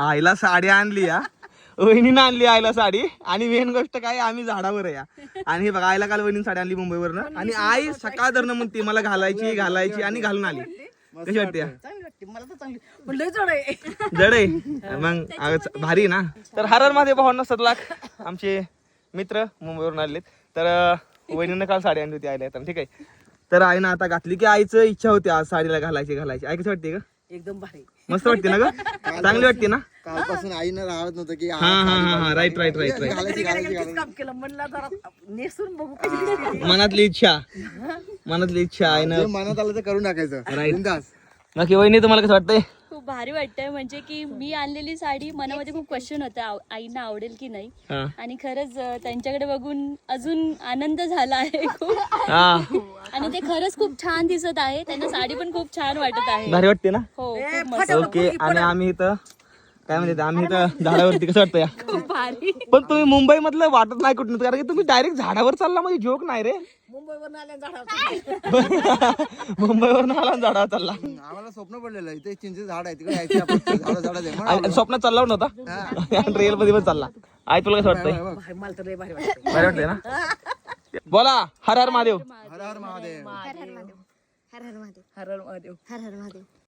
आईला साडी आणली या, वहिनीनं आणली आईला साडी. आणि मेन गोष्ट काय, आम्ही झाडावर आहे या. आणि हे बघा, आईला काल वहिनी साडी आणली मुंबईवरनं. आणि आई सकाळ धरणं म्हणते मला घालायची आणि घालून आली. कशी वाटते? मला तर चांगली पण लय जड आहे. जड आहे मग भारी ना. तर हर हर महादेव भावांना 7 लाख आमचे मित्र मुंबईवरून आलेत. तर वहिनीनं काल साडी आणली होती आईला येताना, ठीक आहे. तर आईनं आता घातली की आईचं इच्छा होती आज साडीला घालायची. आई कशी वाटते का? एकदम भारी, मस्त वाटते ना ग? चांगली वाटते ना? कालपासून आईनं राहत नव्हतं की हा राईट काम केलं म्हणलं जरा नेसून बघू कशी दिसते. मनातली इच्छा आहे ना. मनात आलं तर करून टाकायचं. राईट. बिनधास्त. नक्की वहिनी तुम्हाला कसं वाटतंय? खूप भारी वाटतंय. म्हणजे की मी आणलेली साडी मनामध्ये खूप क्वेश्चन होता, आईना आवडेल की नाही. हा. आणि खरंच त्यांच्याकडे बघून अजून आनंद झाला आहे खूप. हा आणि ते खरंच खूप छान दिसत आहे. त्यांना साडी पण खूप छान वाटत आहे. भारी वाटते ना? हो खूप मस्त. ओके. आणि आम्ही इथं काय म्हणते, आम्ही इथं झाडावरती. कसं वाटतं या? खूप भारी. पण तुम्ही मुंबई मधलं वाटत नाही कुठं, कारण की तुम्ही डायरेक्ट झाडावर चालला, म्हणजे जोक नाही रे. मुंबईवरून आल्या झाडावर मुंबईवरून आला आणि झाडावर चालला. आम्हाला स्वप्न पडलेलं इथे चिंचेचं झाड आहे, तिकडे यायचं आपण झाडं आहे. आणि स्वप्नात चालला नव्हता, रिअल मध्ये पण चालला. आई तुला कसं वाटतंय? भारी, मला तर लय भारी वाटतं. भारी वाटतंय ना? बोला हर हर महादेव. हर हर महादेव. हर हर महादेव. हर हर महादेव. हर हर महादेव. हर हर महादेव.